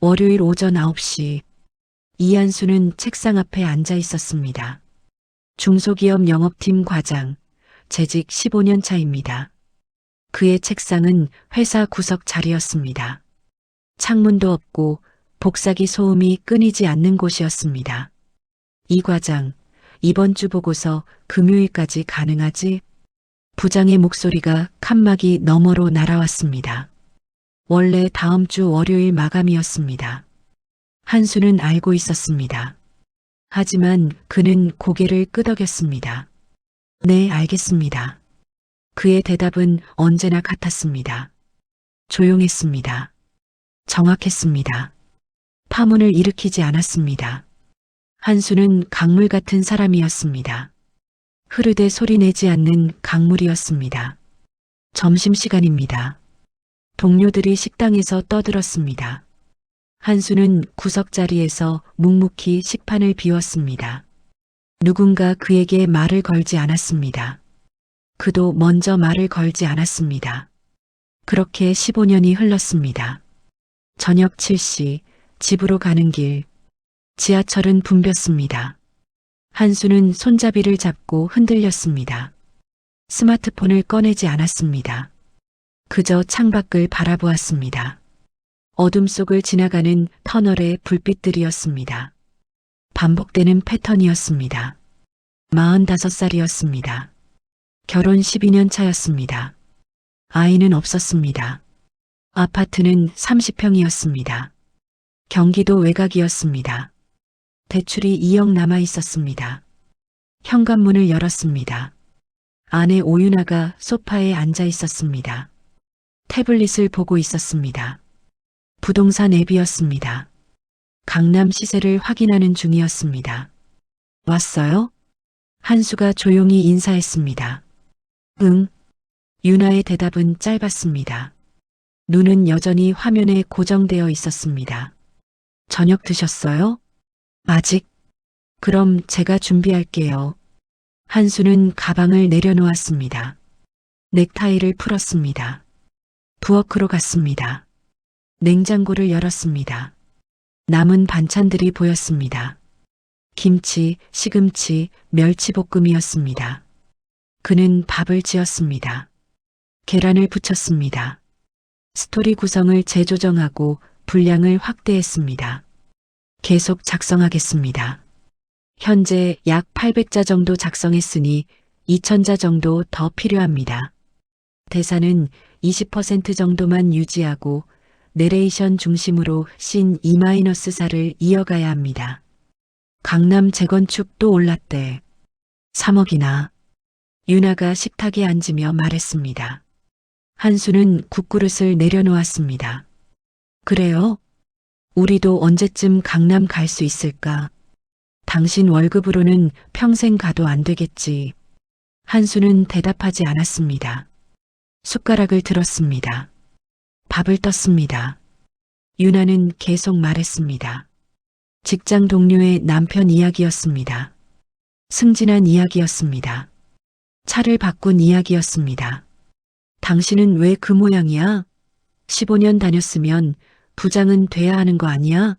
월요일 오전 9시 이한수는 책상 앞에 앉아 있었습니다. 중소기업 영업팀 과장, 재직 15년 차입니다. 그의 책상은 회사 구석 자리였습니다. 창문도 없고 복사기 소음이 끊이지 않는 곳이었습니다. 이 과장, 이번 주 보고서 금요일까지 가능하지? 부장의 목소리가 칸막이 너머로 날아왔습니다. 원래 다음 주 월요일 마감이었습니다. 한수는 알고 있었습니다. 하지만 그는 고개를 끄덕였습니다. 네, 알겠습니다. 그의 대답은 언제나 같았습니다. 조용했습니다. 정확했습니다. 파문을 일으키지 않았습니다. 한수는 강물 같은 사람이었습니다. 흐르되 소리내지 않는 강물이었습니다. 점심시간입니다. 동료들이 식당에서 떠들었습니다. 한수는 구석자리에서 묵묵히 식판을 비웠습니다. 누군가 그에게 말을 걸지 않았습니다. 그도 먼저 말을 걸지 않았습니다. 그렇게 15년이 흘렀습니다. 저녁 7시 집으로 가는 길, 지하철은 붐볐습니다. 한수는 손잡이를 잡고 흔들렸습니다. 스마트폰을 꺼내지 않았습니다. 그저 창밖을 바라보았습니다. 어둠 속을 지나가는 터널의 불빛들이었습니다. 반복되는 패턴이었습니다. 45살이었습니다. 결혼 12년 차였습니다. 아이는 없었습니다. 아파트는 30평이었습니다. 경기도 외곽이었습니다. 대출이 2억 남아 있었습니다. 현관문을 열었습니다. 아내 오윤아가 소파에 앉아 있었습니다. 태블릿을 보고 있었습니다. 부동산 앱이었습니다. 강남 시세를 확인하는 중이었습니다. 왔어요? 한수가 조용히 인사했습니다. 응. 윤아의 대답은 짧았습니다. 눈은 여전히 화면에 고정되어 있었습니다. 저녁 드셨어요? 아직? 그럼 제가 준비할게요. 한수는 가방을 내려놓았습니다. 넥타이를 풀었습니다. 부엌으로 갔습니다. 냉장고를 열었습니다. 남은 반찬들이 보였습니다. 김치, 시금치, 멸치볶음이었습니다. 그는 밥을 지었습니다. 계란을 부쳤습니다. 스토리 구성을 재조정하고 분량을 확대했습니다. 계속 작성하겠습니다. 현재 약 800자 정도 작성했으니 2000자 정도 더 필요합니다. 대사는 20% 정도만 유지하고 내레이션 중심으로 신 2-4를 이어가야 합니다. 강남 재건축 또 올랐대. 3억이나. 윤아가 식탁에 앉으며 말했습니다. 한수는 국그릇을 내려놓았습니다. 그래요? 우리도 언제쯤 강남 갈 수 있을까? 당신 월급으로는 평생 가도 안 되겠지. 한수는 대답하지 않았습니다. 숟가락을 들었습니다. 밥을 떴습니다. 윤아는 계속 말했습니다. 직장 동료의 남편 이야기였습니다. 승진한 이야기였습니다. 차를 바꾼 이야기였습니다. 당신은 왜 그 모양이야? 15년 다녔으면 부장은 돼야 하는 거 아니야?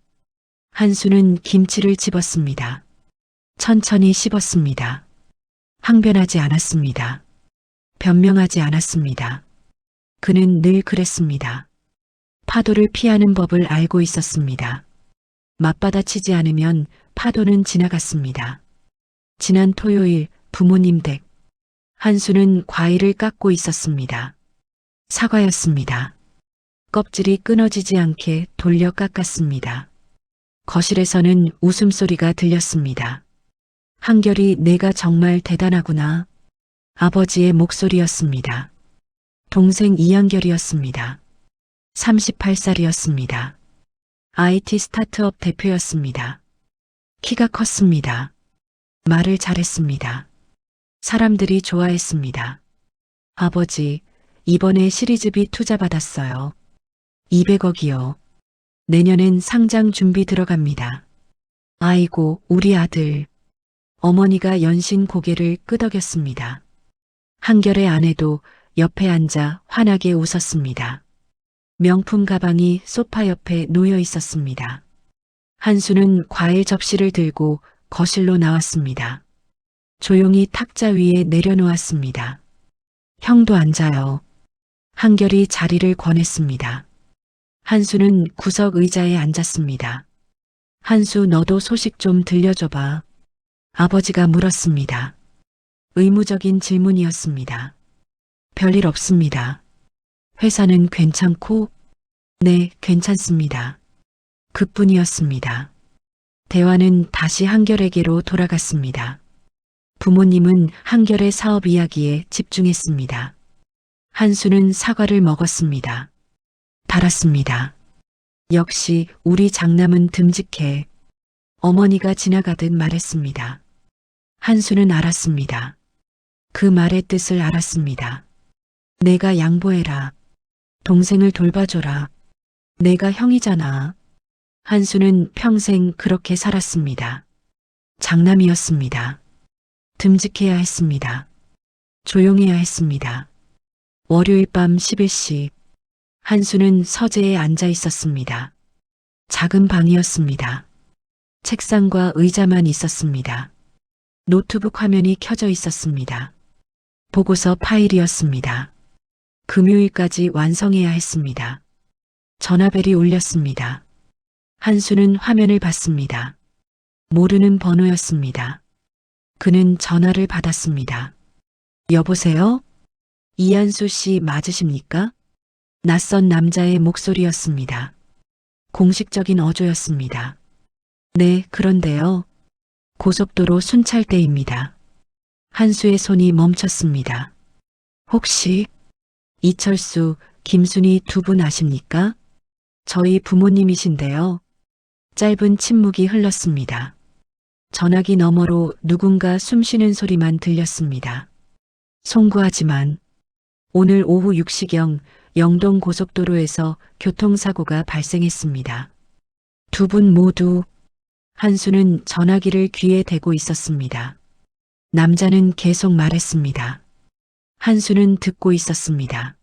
한수는 김치를 집었습니다. 천천히 씹었습니다. 항변하지 않았습니다. 변명하지 않았습니다. 그는 늘 그랬습니다. 파도를 피하는 법을 알고 있었습니다. 맞받아치지 않으면 파도는 지나갔습니다. 지난 토요일 부모님 댁. 한수는 과일을 깎고 있었습니다. 사과였습니다. 껍질이 끊어지지 않게 돌려 깎았습니다. 거실에서는 웃음소리가 들렸습니다. 한결이 내가 정말 대단하구나. 아버지의 목소리였습니다. 동생 이한결이었습니다. 38살이었습니다. IT 스타트업 대표였습니다. 키가 컸습니다. 말을 잘했습니다. 사람들이 좋아했습니다. 아버지, 이번에 시리즈비 투자 받았어요. 200억이요. 내년엔 상장 준비 들어갑니다. 아이고, 우리 아들. 어머니가 연신 고개를 끄덕였습니다. 한결의 아내도 옆에 앉아 환하게 웃었습니다. 명품 가방이 소파 옆에 놓여 있었습니다. 한수는 과일 접시를 들고 거실로 나왔습니다. 조용히 탁자 위에 내려놓았습니다. 형도 앉아요. 한결이 자리를 권했습니다. 한수는 구석 의자에 앉았습니다. 한수, 너도 소식 좀 들려줘봐. 아버지가 물었습니다. 의무적인 질문이었습니다. 별일 없습니다. 회사는 괜찮고? 네, 괜찮습니다. 그뿐이었습니다. 대화는 다시 한결에게로 돌아갔습니다. 부모님은 한결의 사업 이야기에 집중했습니다. 한수는 사과를 먹었습니다. 달았습니다. 역시 우리 장남은 듬직해. 어머니가 지나가듯 말했습니다. 한수는 알았습니다. 그 말의 뜻을 알았습니다. 내가 양보해라. 동생을 돌봐줘라. 내가 형이잖아. 한수는 평생 그렇게 살았습니다. 장남이었습니다. 듬직해야 했습니다. 조용해야 했습니다. 월요일 밤 11시 한수는 서재에 앉아 있었습니다. 작은 방이었습니다. 책상과 의자만 있었습니다. 노트북 화면이 켜져 있었습니다. 보고서 파일이었습니다. 금요일까지 완성해야 했습니다. 전화벨이 울렸습니다. 한수는 화면을 봤습니다. 모르는 번호였습니다. 그는 전화를 받았습니다. 여보세요? 이한수 씨 맞으십니까? 낯선 남자의 목소리였습니다. 공식적인 어조였습니다. 네, 그런데요. 고속도로 순찰대입니다. 한수의 손이 멈췄습니다. 혹시 이철수, 김순희 두 분 아십니까? 저희 부모님이신데요. 짧은 침묵이 흘렀습니다. 전화기 너머로 누군가 숨쉬는 소리만 들렸습니다. 송구하지만 오늘 오후 6시경 영동 고속도로에서 교통사고가 발생했습니다. 두 분 모두. 한수는 전화기를 귀에 대고 있었습니다. 남자는 계속 말했습니다. 한수는 듣고 있었습니다.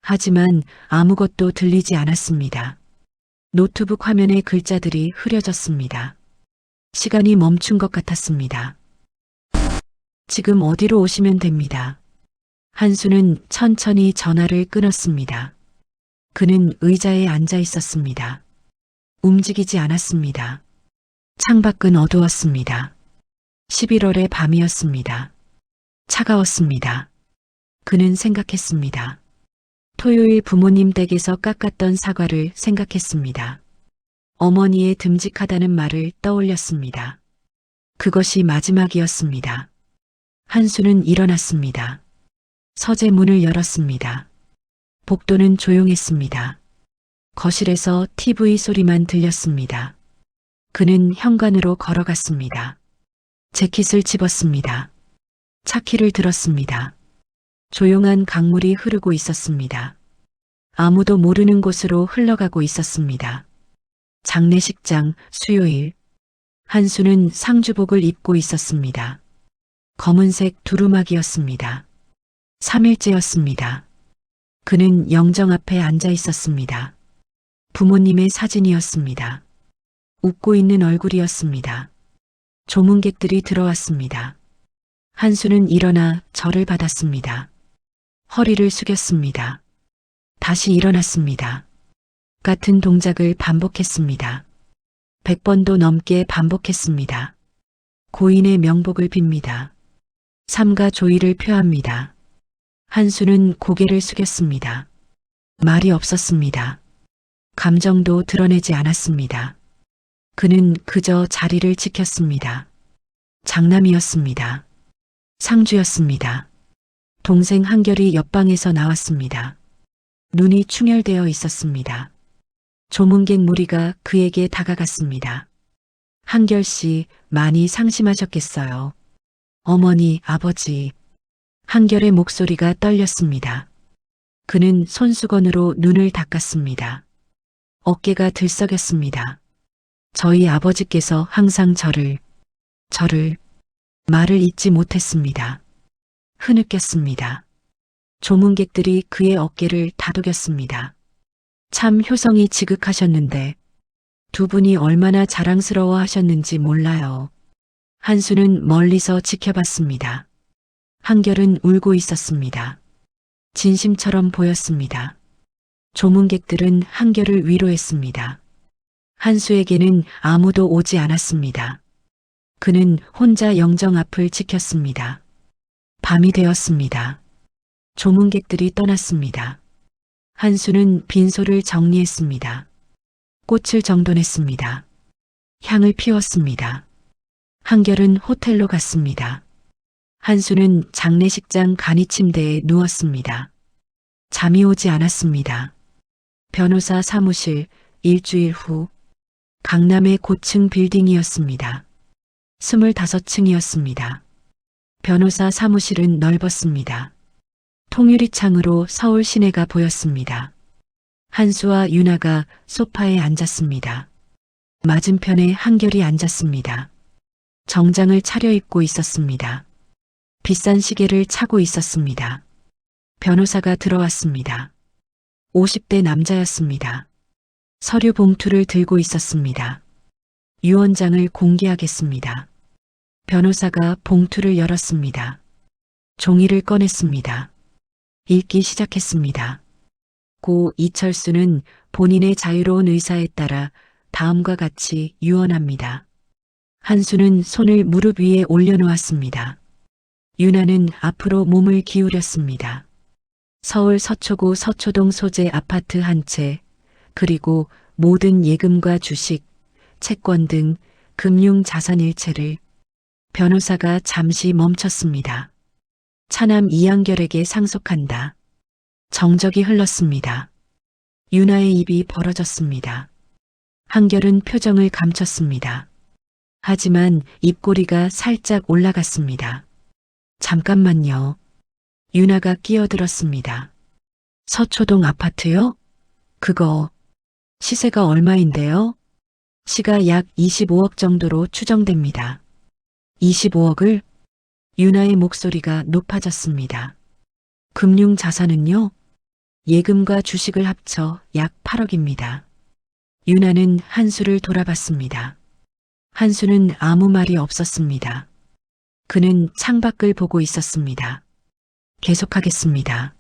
하지만 아무것도 들리지 않았습니다. 노트북 화면의 글자들이 흐려졌습니다. 시간이 멈춘 것 같았습니다. 지금 어디로 오시면 됩니다. 한수는 천천히 전화를 끊었습니다. 그는 의자에 앉아 있었습니다. 움직이지 않았습니다. 창밖은 어두웠습니다. 11월의 밤이었습니다. 차가웠습니다. 그는 생각했습니다. 토요일 부모님 댁에서 깎았던 사과를 생각했습니다. 어머니의 듬직하다는 말을 떠올렸습니다. 그것이 마지막이었습니다. 한수는 일어났습니다. 서재 문을 열었습니다. 복도는 조용했습니다. 거실에서 TV 소리만 들렸습니다. 그는 현관으로 걸어갔습니다. 재킷을 집었습니다. 차키를 들었습니다. 조용한 강물이 흐르고 있었습니다. 아무도 모르는 곳으로 흘러가고 있었습니다. 장례식장, 수요일. 한수는 상주복을 입고 있었습니다. 검은색 두루마기였습니다. 3일째였습니다. 그는 영정 앞에 앉아 있었습니다. 부모님의 사진이었습니다. 웃고 있는 얼굴이었습니다. 조문객들이 들어왔습니다. 한수는 일어나 절을 받았습니다. 허리를 숙였습니다. 다시 일어났습니다. 같은 동작을 반복했습니다. 100번도 넘게 반복했습니다. 고인의 명복을 빕니다. 삼가 조의를 표합니다. 한수는 고개를 숙였습니다. 말이 없었습니다. 감정도 드러내지 않았습니다. 그는 그저 자리를 지켰습니다. 장남이었습니다. 상주였습니다. 동생 한결이 옆방에서 나왔습니다. 눈이 충혈되어 있었습니다. 조문객 무리가 그에게 다가갔습니다. 한결 씨, 많이 상심하셨겠어요. 어머니, 아버지. 한결의 목소리가 떨렸습니다. 그는 손수건으로 눈을 닦았습니다. 어깨가 들썩였습니다. 저희 아버지께서 항상 저를 말을 잇지 못했습니다. 흐느꼈습니다. 조문객들이 그의 어깨를 다독였습니다. 참 효성이 지극하셨는데 두 분이 얼마나 자랑스러워 하셨는지 몰라요. 한수는 멀리서 지켜봤습니다. 한결은 울고 있었습니다. 진심처럼 보였습니다. 조문객들은 한결을 위로했습니다. 한수에게는 아무도 오지 않았습니다. 그는 혼자 영정 앞을 지켰습니다. 밤이 되었습니다. 조문객들이 떠났습니다. 한수는 빈소를 정리했습니다. 꽃을 정돈했습니다. 향을 피웠습니다. 한결은 호텔로 갔습니다. 한수는 장례식장 간이 침대에 누웠습니다. 잠이 오지 않았습니다. 변호사 사무실 일주일 후 강남의 고층 빌딩이었습니다. 25층이었습니다. 변호사 사무실은 넓었습니다. 통유리 창으로 서울 시내가 보였습니다. 한수와 유나가 소파에 앉았습니다. 맞은편에 한결이 앉았습니다. 정장을 차려입고 있었습니다. 비싼 시계를 차고 있었습니다. 변호사가 들어왔습니다. 50대 남자였습니다. 서류 봉투를 들고 있었습니다. 유언장을 공개하겠습니다. 변호사가 봉투를 열었습니다. 종이를 꺼냈습니다. 읽기 시작했습니다. 고 이철수는 본인의 자유로운 의사에 따라 다음과 같이 유언합니다. 한수는 손을 무릎 위에 올려놓았습니다. 유나는 앞으로 몸을 기울였습니다. 서울 서초구 서초동 소재 아파트 한 채, 그리고 모든 예금과 주식, 채권 등 금융 자산 일체를. 변호사가 잠시 멈췄습니다. 차남 이한결에게 상속한다. 정적이 흘렀습니다. 유나의 입이 벌어졌습니다. 한결은 표정을 감췄습니다. 하지만 입꼬리가 살짝 올라갔습니다. 잠깐만요. 유나가 끼어들었습니다. 서초동 아파트요? 그거 시세가 얼마인데요? 시가 약 25억 정도로 추정됩니다. 25억을? 유나의 목소리가 높아졌습니다. 금융 자산은요? 예금과 주식을 합쳐 약 8억입니다. 유나는 한수를 돌아봤습니다. 한수는 아무 말이 없었습니다. 그는 창밖을 보고 있었습니다. 계속하겠습니다.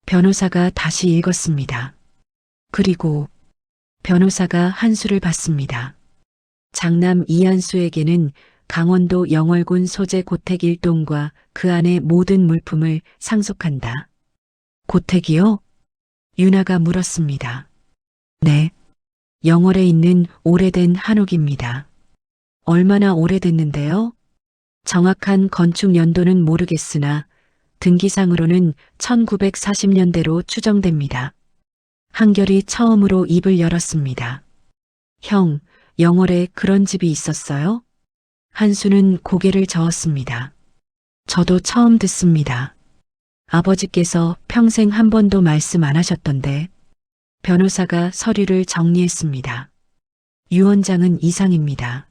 변호사가 다시 읽었습니다. 그리고 변호사가 한수를 봤습니다. 장남 이한수에게는 강원도 영월군 소재 고택 1동과 그 안의 모든 물품을 상속한다. 고택이요? 유나가 물었습니다. 네. 영월에 있는 오래된 한옥입니다. 얼마나 오래됐는데요? 정확한 건축 연도는 모르겠으나 등기상으로는 1940년대로 추정됩니다. 한결이 처음으로 입을 열었습니다. 형, 영월에 그런 집이 있었어요? 한수는 고개를 저었습니다. 저도 처음 듣습니다. 아버지께서 평생 한 번도 말씀 안 하셨던데. 변호사가 서류를 정리했습니다. 유언장은 이상입니다.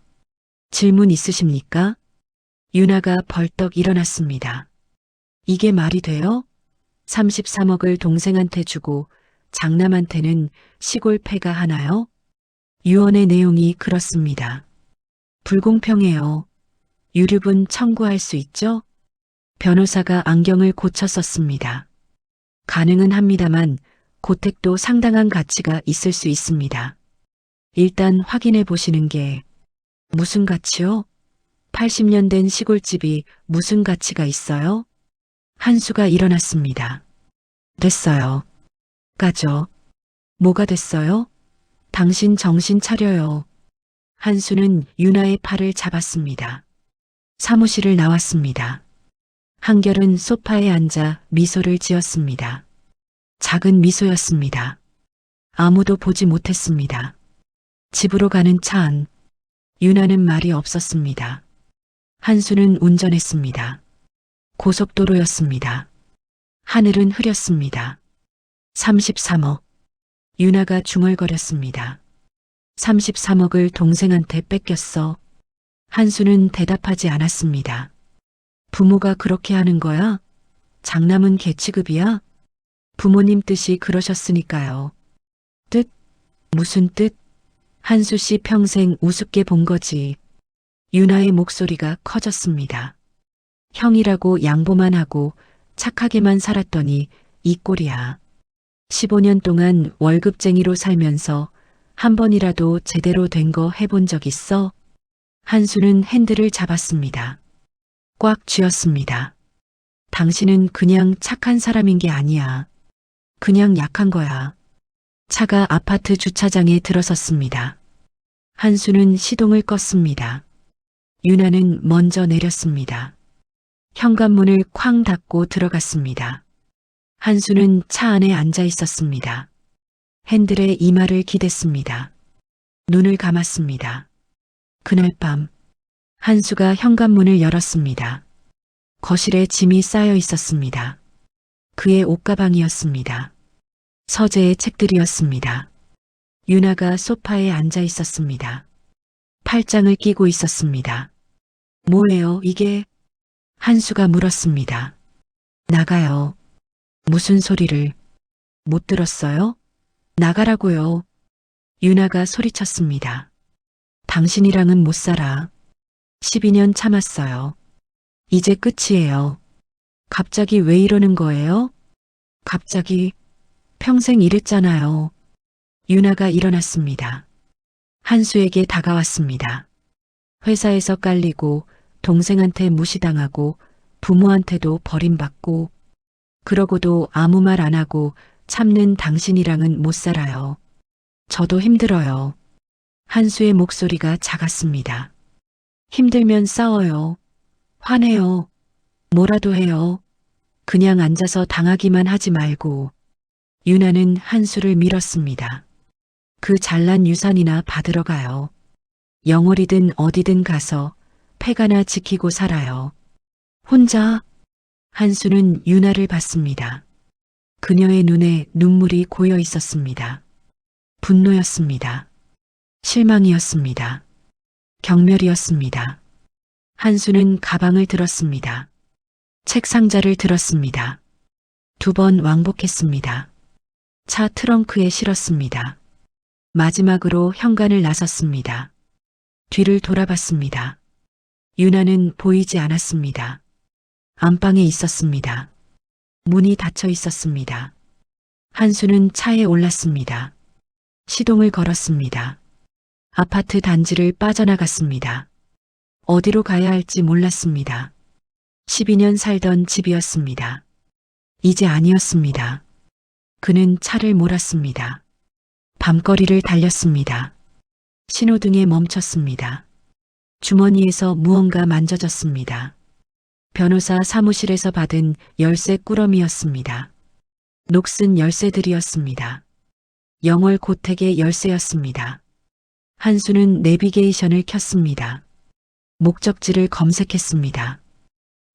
질문 있으십니까? 유나가 벌떡 일어났습니다. 이게 말이 돼요? 33억을 동생한테 주고 장남한테는 시골 패가 하나요? 유언의 내용이 그렇습니다. 불공평해요. 유류분 청구할 수 있죠? 변호사가 안경을 고쳐 썼습니다. 가능은 합니다만 고택도 상당한 가치가 있을 수 있습니다. 일단 확인해 보시는 게. 무슨 가치요? 80년 된 시골집이 무슨 가치가 있어요? 한수가 일어났습니다. 됐어요. 까죠. 뭐가 됐어요? 당신 정신 차려요. 한수는 유나의 팔을 잡았습니다. 사무실을 나왔습니다. 한결은 소파에 앉아 미소를 지었습니다. 작은 미소였습니다. 아무도 보지 못했습니다. 집으로 가는 차 안. 유나는 말이 없었습니다. 한수는 운전했습니다. 고속도로였습니다. 하늘은 흐렸습니다. 33억. 유나가 중얼거렸습니다. 33억을 동생한테 뺏겼어. 한수는 대답하지 않았습니다. 부모가 그렇게 하는 거야? 장남은 개취급이야? 부모님 뜻이 그러셨으니까요. 뜻? 무슨 뜻? 한수 씨 평생 우습게 본 거지. 유나의 목소리가 커졌습니다. 형이라고 양보만 하고 착하게만 살았더니 이 꼴이야. 15년 동안 월급쟁이로 살면서 한 번이라도 제대로 된 거 해본 적 있어? 한수는 핸들을 잡았습니다. 꽉 쥐었습니다. 당신은 그냥 착한 사람인 게 아니야. 그냥 약한 거야. 차가 아파트 주차장에 들어섰습니다. 한수는 시동을 껐습니다. 유나는 먼저 내렸습니다. 현관문을 쾅 닫고 들어갔습니다. 한수는 차 안에 앉아 있었습니다. 핸들에 이마를 기댔습니다. 눈을 감았습니다. 그날 밤 한수가 현관문을 열었습니다. 거실에 짐이 쌓여 있었습니다. 그의 옷가방이었습니다. 서재의 책들이었습니다. 유나가 소파에 앉아 있었습니다. 팔짱을 끼고 있었습니다. 뭐예요, 이게? 한수가 물었습니다. 나가요. 무슨 소리를? 못 들었어요? 나가라고요. 유나가 소리쳤습니다. 당신이랑은 못 살아. 12년 참았어요. 이제 끝이에요. 갑자기 왜 이러는 거예요? 갑자기 평생 이랬잖아요. 유나가 일어났습니다. 한수에게 다가왔습니다. 회사에서 깔리고 동생한테 무시당하고 부모한테도 버림받고 그러고도 아무 말 안 하고 참는 당신이랑은 못 살아요. 저도 힘들어요. 한수의 목소리가 작았습니다. 힘들면 싸워요. 화내요. 뭐라도 해요. 그냥 앉아서 당하기만 하지 말고. 유나는 한수를 밀었습니다. 그 잘난 유산이나 받으러 가요. 영월이든 어디든 가서 패가나 지키고 살아요. 혼자? 한수는 유나를 봤습니다. 그녀의 눈에 눈물이 고여 있었습니다. 분노였습니다. 실망이었습니다. 경멸이었습니다. 한수는 가방을 들었습니다. 책 상자를 들었습니다. 2번 왕복했습니다. 차 트렁크에 실었습니다. 마지막으로 현관을 나섰습니다. 뒤를 돌아봤습니다. 유나는 보이지 않았습니다. 안방에 있었습니다. 문이 닫혀 있었습니다. 한수는 차에 올랐습니다. 시동을 걸었습니다. 아파트 단지를 빠져나갔습니다. 어디로 가야 할지 몰랐습니다. 12년 살던 집이었습니다. 이제 아니었습니다. 그는 차를 몰았습니다. 밤거리를 달렸습니다. 신호등에 멈췄습니다. 주머니에서 무언가 만져졌습니다. 변호사 사무실에서 받은 열쇠 꾸러미였습니다. 녹슨 열쇠들이었습니다. 영월 고택의 열쇠였습니다. 한수는 내비게이션을 켰습니다. 목적지를 검색했습니다.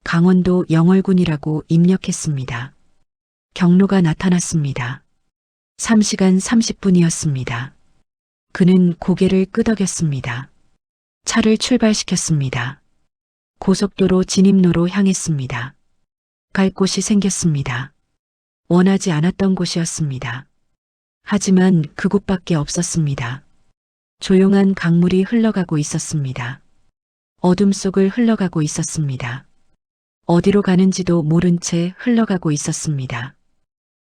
강원도 영월군이라고 입력했습니다. 경로가 나타났습니다. 3시간 30분이었습니다. 그는 고개를 끄덕였습니다. 차를 출발시켰습니다. 고속도로 진입로로 향했습니다. 갈 곳이 생겼습니다. 원하지 않았던 곳이었습니다. 하지만 그곳밖에 없었습니다. 조용한 강물이 흘러가고 있었습니다. 어둠 속을 흘러가고 있었습니다. 어디로 가는지도 모른 채 흘러가고 있었습니다.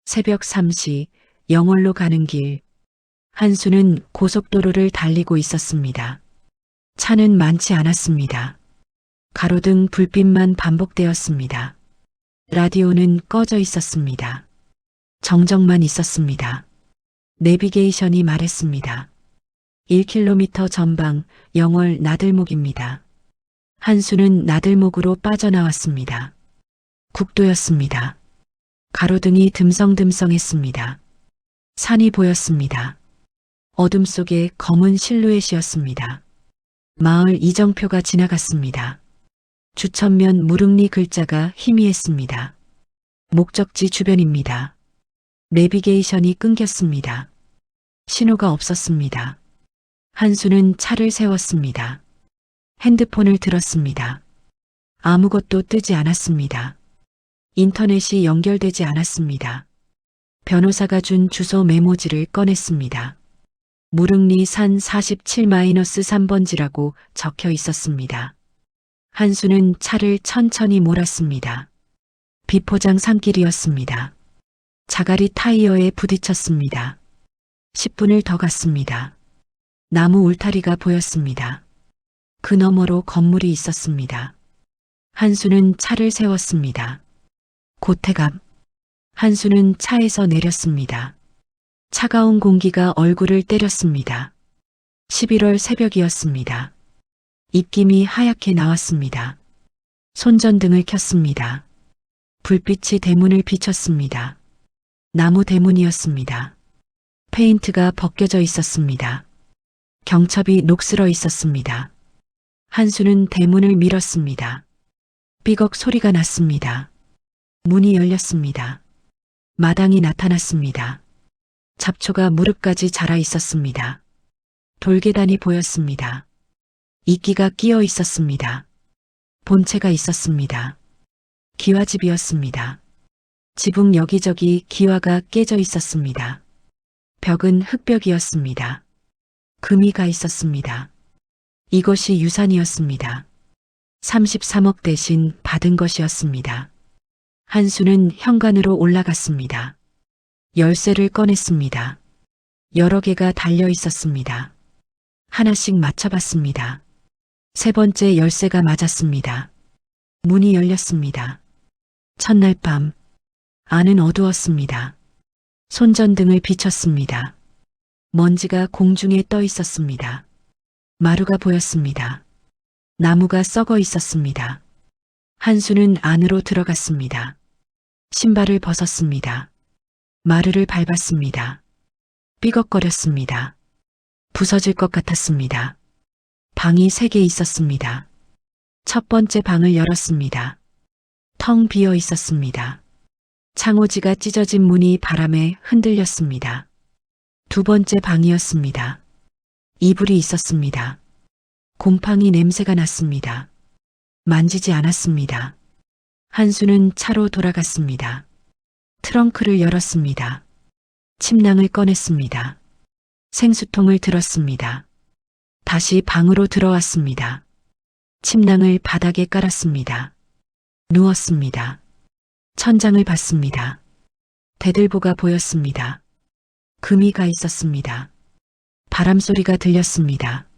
새벽 3시 영월로 가는 길. 한수는 고속도로를 달리고 있었습니다. 차는 많지 않았습니다. 가로등 불빛만 반복되었습니다. 라디오는 꺼져 있었습니다. 정적만 있었습니다. 내비게이션이 말했습니다. 1km 전방 영월 나들목입니다. 한수는 나들목으로 빠져나왔습니다. 국도였습니다. 가로등이 듬성듬성했습니다. 산이 보였습니다. 어둠 속에 검은 실루엣이었습니다. 마을 이정표가 지나갔습니다. 주천면 무릉리 글자가 희미했습니다. 목적지 주변입니다. 내비게이션이 끊겼습니다. 신호가 없었습니다. 한수는 차를 세웠습니다. 핸드폰을 들었습니다. 아무것도 뜨지 않았습니다. 인터넷이 연결되지 않았습니다. 변호사가 준 주소 메모지를 꺼냈습니다. 무릉리 산 47-3번지라고 적혀 있었습니다. 한수는 차를 천천히 몰았습니다. 비포장 산길이었습니다. 자갈이 타이어에 부딪혔습니다. 10분을 더 갔습니다. 나무 울타리가 보였습니다. 그 너머로 건물이 있었습니다. 한수는 차를 세웠습니다. 고택 앞. 한수는 차에서 내렸습니다. 차가운 공기가 얼굴을 때렸습니다. 11월 새벽이었습니다. 입김이 하얗게 나왔습니다. 손전등을 켰습니다. 불빛이 대문을 비췄습니다. 나무 대문이었습니다. 페인트가 벗겨져 있었습니다. 경첩이 녹슬어 있었습니다. 한수는 대문을 밀었습니다. 삐걱 소리가 났습니다. 문이 열렸습니다. 마당이 나타났습니다. 잡초가 무릎까지 자라 있었습니다. 돌계단이 보였습니다. 이끼가 끼어 있었습니다. 본체가 있었습니다. 기와집이었습니다. 지붕 여기저기 기와가 깨져 있었습니다. 벽은 흙벽이었습니다. 금이가 있었습니다. 이것이 유산이었습니다. 33억 대신 받은 것이었습니다. 한수는 현관으로 올라갔습니다. 열쇠를 꺼냈습니다. 여러 개가 달려 있었습니다. 하나씩 맞춰봤습니다. 세 번째 열쇠가 맞았습니다. 문이 열렸습니다. 첫날 밤, 안은 어두웠습니다. 손전등을 비췄습니다. 먼지가 공중에 떠 있었습니다. 마루가 보였습니다. 나무가 썩어 있었습니다. 한수는 안으로 들어갔습니다. 신발을 벗었습니다. 마루를 밟았습니다. 삐걱거렸습니다. 부서질 것 같았습니다. 방이 3개 있었습니다. 첫 번째 방을 열었습니다. 텅 비어 있었습니다. 창호지가 찢어진 문이 바람에 흔들렸습니다. 두 번째 방이었습니다. 이불이 있었습니다. 곰팡이 냄새가 났습니다. 만지지 않았습니다. 한수는 차로 돌아갔습니다. 트렁크를 열었습니다. 침낭을 꺼냈습니다. 생수통을 들었습니다. 다시 방으로 들어왔습니다. 침낭을 바닥에 깔았습니다. 누웠습니다. 천장을 봤습니다. 대들보가 보였습니다. 금이가 있었습니다. 바람소리가 들렸습니다.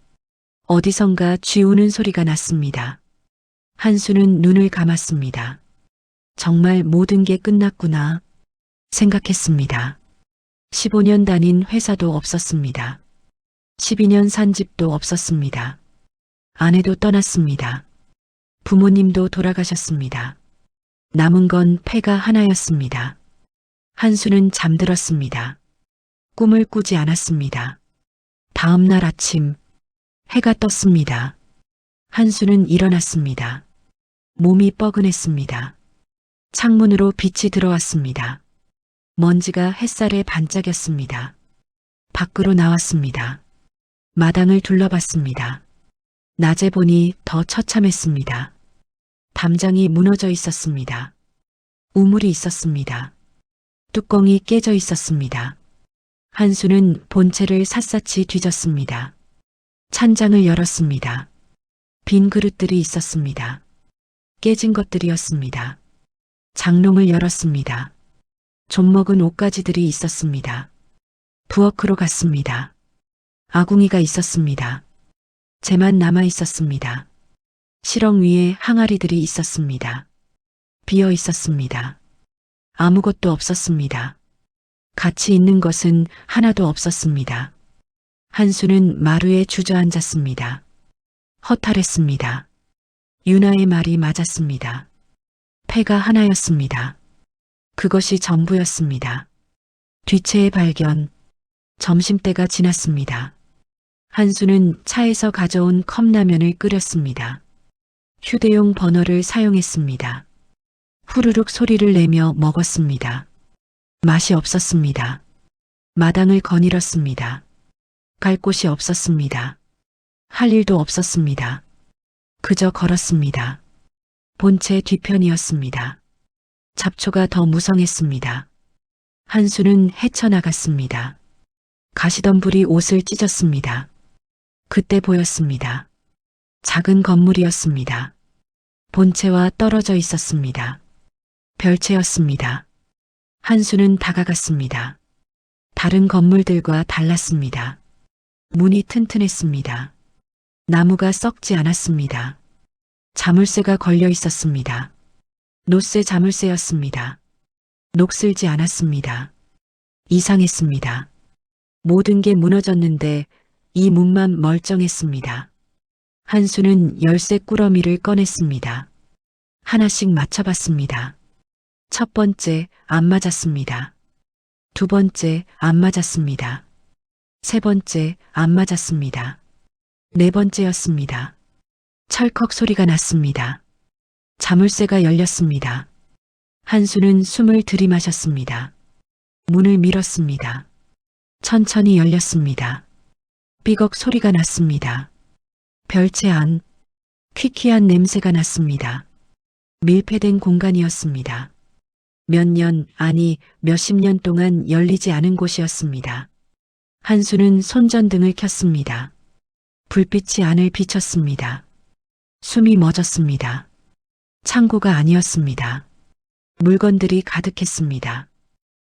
어디선가 쥐우는 소리가 났습니다. 한수는 눈을 감았습니다. 정말 모든 게 끝났구나 생각했습니다. 15년 다닌 회사도 없었습니다. 12년 산 집도 없었습니다. 아내도 떠났습니다. 부모님도 돌아가셨습니다. 남은 건 폐가 하나였습니다. 한수는 잠들었습니다. 꿈을 꾸지 않았습니다. 다음 날 아침 해가 떴습니다. 한수는 일어났습니다. 몸이 뻐근했습니다. 창문으로 빛이 들어왔습니다. 먼지가 햇살에 반짝였습니다. 밖으로 나왔습니다. 마당을 둘러봤습니다. 낮에 보니 더 처참했습니다. 담장이 무너져 있었습니다. 우물이 있었습니다. 뚜껑이 깨져 있었습니다. 한수는 본체를 샅샅이 뒤졌습니다. 찬장을 열었습니다. 빈 그릇들이 있었습니다. 깨진 것들이었습니다. 장롱을 열었습니다. 좀먹은 옷가지들이 있었습니다. 부엌으로 갔습니다. 아궁이가 있었습니다. 재만 남아 있었습니다. 실ong 위에 항아리들이 있었습니다. 비어 있었습니다. 아무것도 없었습니다. 가치 있는 것은 하나도 없었습니다. 한수는 마루에 주저앉았습니다. 허탈했습니다. 유나의 말이 맞았습니다. 폐가 하나였습니다. 그것이 전부였습니다. 뒤채의 발견. 점심때가 지났습니다. 한수는 차에서 가져온 컵라면을 끓였습니다. 휴대용 버너를 사용했습니다. 후루룩 소리를 내며 먹었습니다. 맛이 없었습니다. 마당을 거닐었습니다. 갈 곳이 없었습니다. 할 일도 없었습니다. 그저 걸었습니다. 본체 뒤편이었습니다. 잡초가 더 무성했습니다. 한수는 헤쳐나갔습니다. 가시던 불이 옷을 찢었습니다. 그때 보였습니다. 작은 건물이었습니다. 본체와 떨어져 있었습니다. 별채였습니다. 한수는 다가갔습니다. 다른 건물들과 달랐습니다. 문이 튼튼했습니다. 나무가 썩지 않았습니다. 자물쇠가 걸려 있었습니다. 노쇠 자물쇠였습니다. 녹슬지 않았습니다. 이상했습니다. 모든 게 무너졌는데 이 문만 멀쩡했습니다. 한수는 열쇠 꾸러미를 꺼냈습니다. 하나씩 맞춰봤습니다. 첫 번째, 안 맞았습니다. 두 번째, 안 맞았습니다. 세 번째, 안 맞았습니다. 네 번째였습니다. 철컥 소리가 났습니다. 자물쇠가 열렸습니다. 한수는 숨을 들이마셨습니다. 문을 밀었습니다. 천천히 열렸습니다. 삐걱 소리가 났습니다. 별채 안, 퀴퀴한 냄새가 났습니다. 밀폐된 공간이었습니다. 몇 년, 아니 몇십 년 동안 열리지 않은 곳이었습니다. 한수는 손전등을 켰습니다. 불빛이 안을 비쳤습니다. 숨이 멎었습니다. 창고가 아니었습니다. 물건들이 가득했습니다.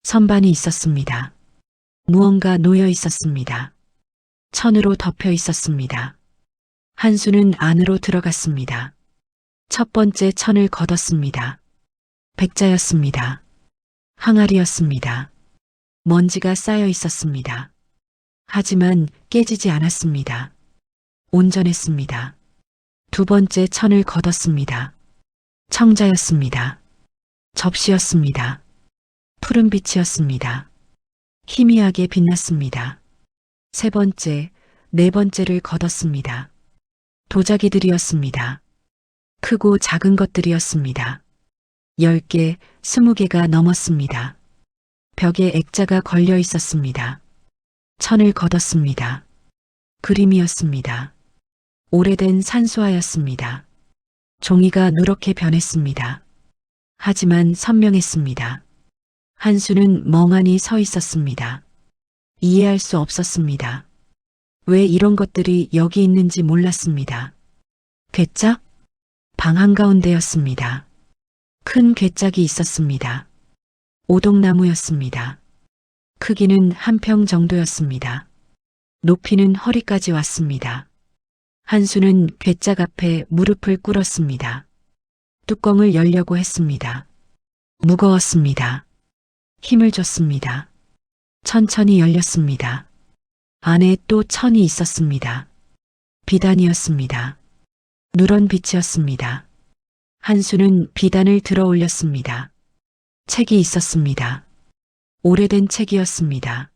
선반이 있었습니다. 무언가 놓여 있었습니다. 천으로 덮여 있었습니다. 한수는 안으로 들어갔습니다. 첫 번째 천을 걷었습니다. 백자였습니다. 항아리였습니다. 먼지가 쌓여 있었습니다. 하지만 깨지지 않았습니다. 온전했습니다. 두 번째 천을 걷었습니다. 청자였습니다. 접시였습니다. 푸른 빛이었습니다. 희미하게 빛났습니다. 세 번째, 네 번째를 걷었습니다. 도자기들이었습니다. 크고 작은 것들이었습니다. 10개, 20개가 넘었습니다. 벽에 액자가 걸려 있었습니다. 천을 걷었습니다. 그림이었습니다. 오래된 산수화였습니다. 종이가 누렇게 변했습니다. 하지만 선명했습니다. 한수는 멍하니 서 있었습니다. 이해할 수 없었습니다. 왜 이런 것들이 여기 있는지 몰랐습니다. 괴짝? 방 한가운데였습니다. 큰 괴짝이 있었습니다. 오동나무였습니다. 크기는 한 평 정도였습니다. 높이는 허리까지 왔습니다. 한수는 괴짝 앞에 무릎을 꿇었습니다. 뚜껑을 열려고 했습니다. 무거웠습니다. 힘을 줬습니다. 천천히 열렸습니다. 안에 또 천이 있었습니다. 비단이었습니다. 누런 빛이었습니다. 한수는 비단을 들어 올렸습니다. 책이 있었습니다. 오래된 책이었습니다.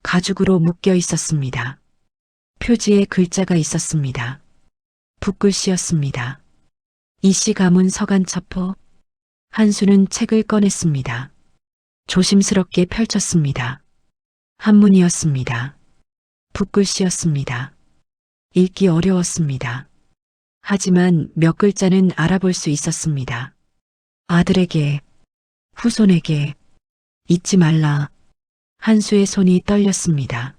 가죽으로 묶여 있었습니다. 표지에 글자가 있었습니다. 붓글씨였습니다. 이씨 가문 서간 첩호. 한수는 책을 꺼냈습니다. 조심스럽게 펼쳤습니다. 한문이었습니다. 붓글씨였습니다. 읽기 어려웠습니다. 하지만 몇 글자는 알아볼 수 있었습니다. 아들에게, 후손에게, 잊지 말라. 한수의 손이 떨렸습니다.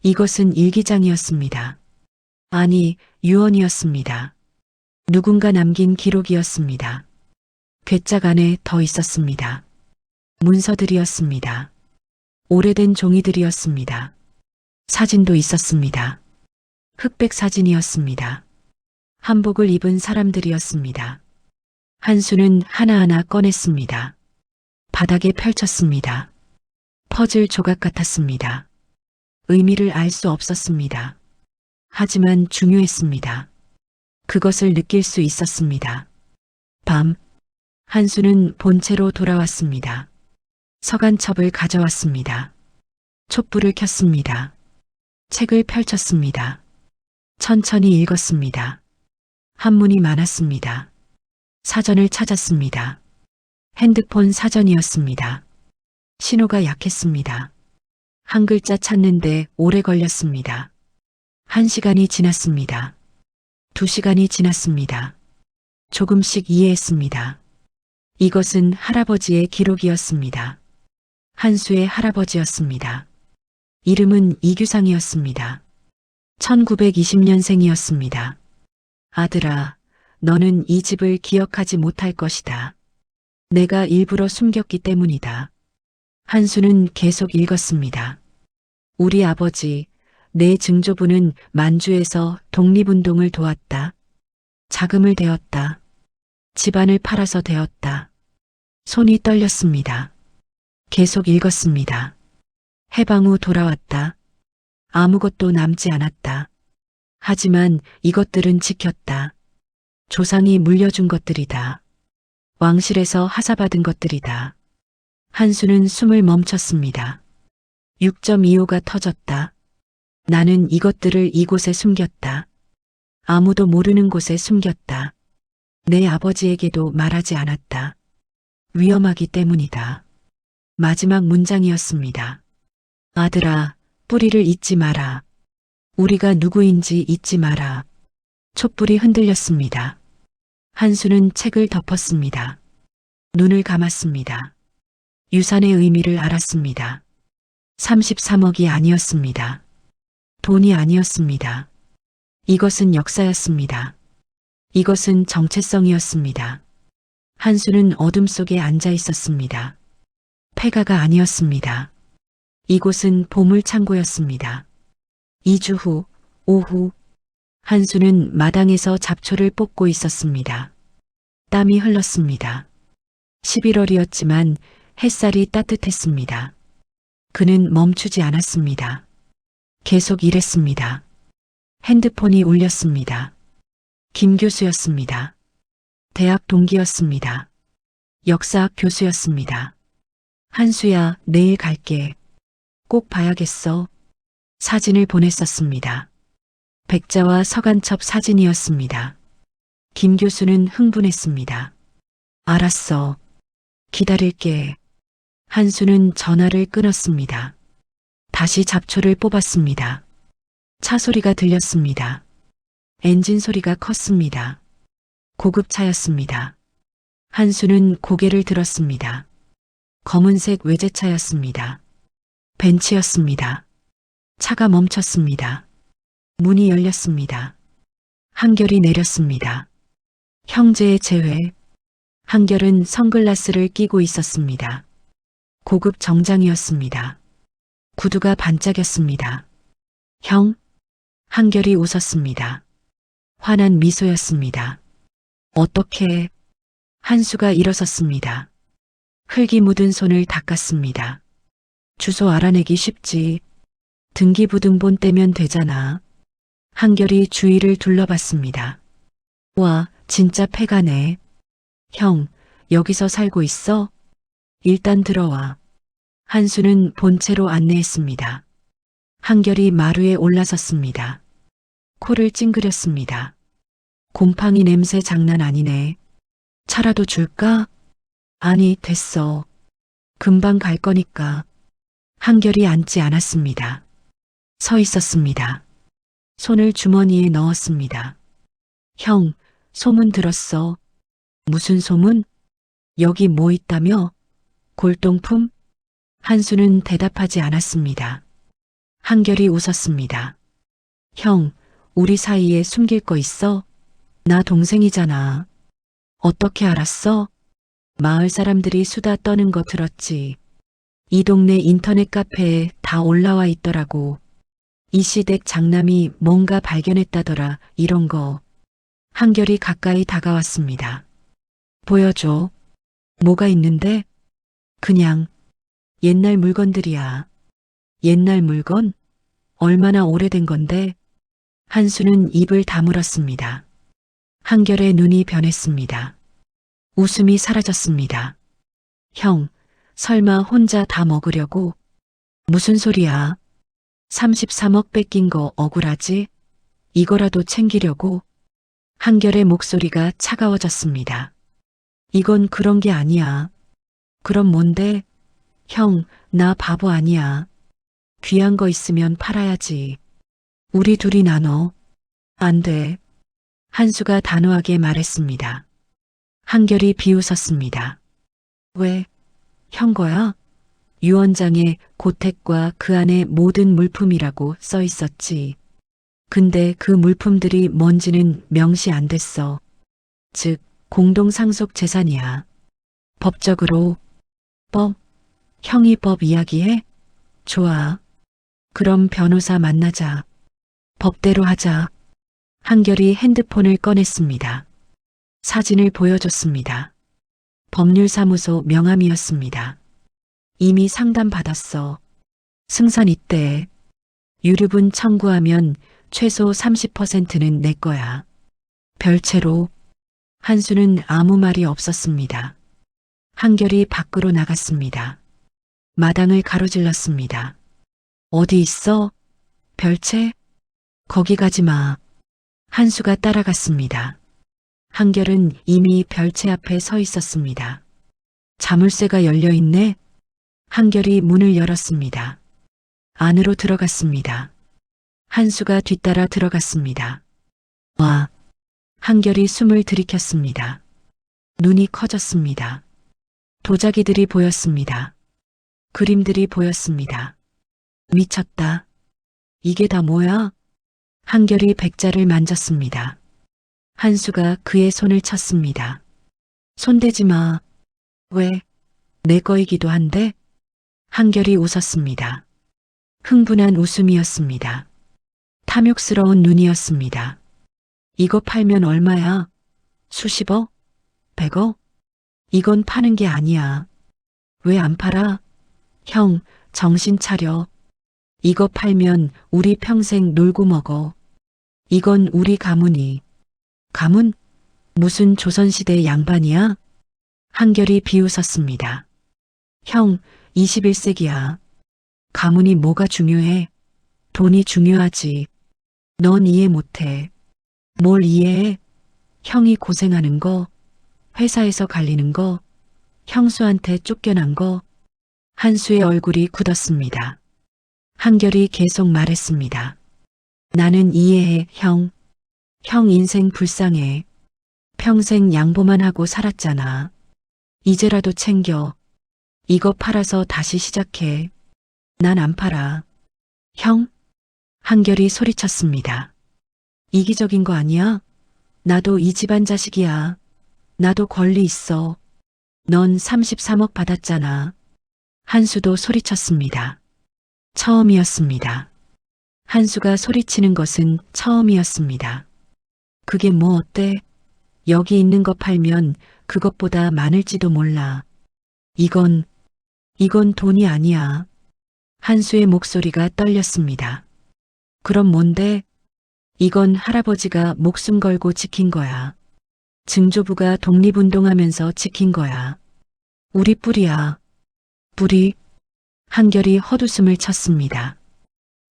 이것은 일기장이었습니다. 아니, 유언이었습니다. 누군가 남긴 기록이었습니다. 괴짝 안에 더 있었습니다. 문서들이었습니다. 오래된 종이들이었습니다. 사진도 있었습니다. 흑백 사진이었습니다. 한복을 입은 사람들이었습니다. 한수는 하나하나 꺼냈습니다. 바닥에 펼쳤습니다. 퍼즐 조각 같았습니다. 의미를 알 수 없었습니다. 하지만 중요했습니다. 그것을 느낄 수 있었습니다. 밤, 한수는 본체로 돌아왔습니다. 서간첩을 가져왔습니다. 촛불을 켰습니다. 책을 펼쳤습니다. 천천히 읽었습니다. 한문이 많았습니다. 사전을 찾았습니다. 핸드폰 사전이었습니다. 신호가 약했습니다. 한 글자 찾는데 오래 걸렸습니다. 1시간이 지났습니다. 2시간이 지났습니다. 조금씩 이해했습니다. 이것은 할아버지의 기록이었습니다. 한수의 할아버지였습니다. 이름은 이규상이었습니다. 1920년생이었습니다. 아들아, 너는 이 집을 기억하지 못할 것이다. 내가 일부러 숨겼기 때문이다. 한수는 계속 읽었습니다. 우리 아버지, 내 증조부는 만주에서 독립운동을 도왔다. 자금을 대었다. 집안을 팔아서 대었다. 손이 떨렸습니다. 계속 읽었습니다. 해방 후 돌아왔다. 아무것도 남지 않았다. 하지만 이것들은 지켰다. 조상이 물려준 것들이다. 왕실에서 하사받은 것들이다. 한수는 숨을 멈췄습니다. 6.25가 터졌다. 나는 이것들을 이곳에 숨겼다. 아무도 모르는 곳에 숨겼다. 내 아버지에게도 말하지 않았다. 위험하기 때문이다. 마지막 문장이었습니다. 아들아, 뿌리를 잊지 마라. 우리가 누구인지 잊지 마라. 촛불이 흔들렸습니다. 한수는 책을 덮었습니다. 눈을 감았습니다. 유산의 의미를 알았습니다. 33억이 아니었습니다. 돈이 아니었습니다. 이것은 역사였습니다. 이것은 정체성이었습니다. 한수는 어둠 속에 앉아 있었습니다. 폐가가 아니었습니다. 이곳은 보물창고였습니다. 2주 후, 오후, 한수는 마당에서 잡초를 뽑고 있었습니다. 땀이 흘렀습니다. 11월이었지만 햇살이 따뜻했습니다. 그는 멈추지 않았습니다. 계속 일했습니다. 핸드폰이 울렸습니다. 김 교수였습니다. 대학 동기였습니다. 역사학 교수였습니다. 한수야, 내일 갈게. 꼭 봐야겠어. 사진을 보냈었습니다. 백자와 서간첩 사진이었습니다. 김 교수는 흥분했습니다. 알았어. 기다릴게. 한수는 전화를 끊었습니다. 다시 잡초를 뽑았습니다. 차 소리가 들렸습니다. 엔진 소리가 컸습니다. 고급차였습니다. 한수는 고개를 들었습니다. 검은색 외제차였습니다. 벤츠였습니다. 차가 멈췄습니다. 문이 열렸습니다. 한결이 내렸습니다. 형제의 재회. 한결은 선글라스를 끼고 있었습니다. 고급 정장이었습니다. 구두가 반짝였습니다. 형? 한결이 웃었습니다. 환한 미소였습니다. 어떻게? 한수가 일어섰습니다. 흙이 묻은 손을 닦았습니다. 주소 알아내기 쉽지. 등기부등본 떼면 되잖아. 한결이 주위를 둘러봤습니다. 와, 진짜 폐가네. 형, 여기서 살고 있어? 일단 들어와. 한수는 본체로 안내했습니다. 한결이 마루에 올라섰습니다. 코를 찡그렸습니다. 곰팡이 냄새 장난 아니네. 차라도 줄까? 아니, 됐어. 금방 갈 거니까. 한결이 앉지 않았습니다. 서 있었습니다. 손을 주머니에 넣었습니다. 형, 소문 들었어. 무슨 소문? 여기 뭐 있다며? 골동품? 한수는 대답하지 않았습니다. 한결이 웃었습니다. 형, 우리 사이에 숨길 거 있어? 나 동생이잖아. 어떻게 알았어? 마을 사람들이 수다 떠는 거 들었지. 이 동네 인터넷 카페에 다 올라와 있더라고. 이시댁 장남이 뭔가 발견했다더라. 이런 거. 한결이 가까이 다가왔습니다. 보여줘. 뭐가 있는데? 그냥 옛날 물건들이야. 옛날 물건? 얼마나 오래된 건데? 한수는 입을 다물었습니다. 한결의 눈이 변했습니다. 웃음이 사라졌습니다. 형, 설마 혼자 다 먹으려고? 무슨 소리야? 33억 뺏긴 거 억울하지? 이거라도 챙기려고? 한결의 목소리가 차가워졌습니다. 이건 그런 게 아니야. 그럼 뭔데? 형, 나 바보 아니야. 귀한 거 있으면 팔아야지. 우리 둘이 나눠. 안 돼. 한수가 단호하게 말했습니다. 한결이 비웃었습니다. 왜? 형 거야? 유언장에 고택과 그 안의 모든 물품이라고 써 있었지. 근데 그 물품들이 뭔지는 명시 안 됐어. 즉, 공동상속 재산이야. 법적으로. 법, 형이 법 이야기해? 좋아. 그럼 변호사 만나자. 법대로 하자. 한결이 핸드폰을 꺼냈습니다. 사진을 보여줬습니다. 법률사무소 명함이었습니다. 이미 상담받았어. 승산 이때. 유류분 청구하면 최소 30%는 내 거야. 별채로. 한수는 아무 말이 없었습니다. 한결이 밖으로 나갔습니다. 마당을 가로질렀습니다. 어디 있어? 별채? 거기 가지 마. 한수가 따라갔습니다. 한결은 이미 별채 앞에 서 있었습니다. 자물쇠가 열려 있네? 한결이 문을 열었습니다. 안으로 들어갔습니다. 한수가 뒤따라 들어갔습니다. 와. 한결이 숨을 들이켰습니다. 눈이 커졌습니다. 도자기들이 보였습니다. 그림들이 보였습니다. 미쳤다. 이게 다 뭐야? 한결이 백자를 만졌습니다. 한수가 그의 손을 쳤습니다. 손대지 마. 왜? 내 거이기도 한데? 한결이 웃었습니다. 흥분한 웃음이었습니다. 탐욕스러운 눈이었습니다. 이거 팔면 얼마야? 수십억? 백억? 이건 파는 게 아니야. 왜 안 팔아? 형, 정신 차려. 이거 팔면 우리 평생 놀고 먹어. 이건 우리 가문이. 가문? 무슨 조선시대 양반이야? 한결이 비웃었습니다. 형, 21세기야. 가문이 뭐가 중요해? 돈이 중요하지. 넌 이해 못해. 뭘 이해해? 형이 고생하는 거, 회사에서 갈리는 거, 형수한테 쫓겨난 거. 한수의 얼굴이 굳었습니다. 한결이 계속 말했습니다. 나는 이해해, 형. 형 인생 불쌍해. 평생 양보만 하고 살았잖아. 이제라도 챙겨. 이거 팔아서 다시 시작해. 난 안 팔아. 형? 한결이 소리쳤습니다. 이기적인 거 아니야? 나도 이 집안 자식이야. 나도 권리 있어. 넌 33억 받았잖아. 한수도 소리쳤습니다. 처음이었습니다. 한수가 소리치는 것은 처음이었습니다. 그게 뭐 어때? 여기 있는 거 팔면 그것보다 많을지도 몰라. 이건 돈이 아니야. 한수의 목소리가 떨렸습니다. 그럼 뭔데? 이건 할아버지가 목숨 걸고 지킨 거야. 증조부가 독립운동하면서 지킨 거야. 우리 뿌리야. 뿌리? 한결이 헛웃음을 쳤습니다.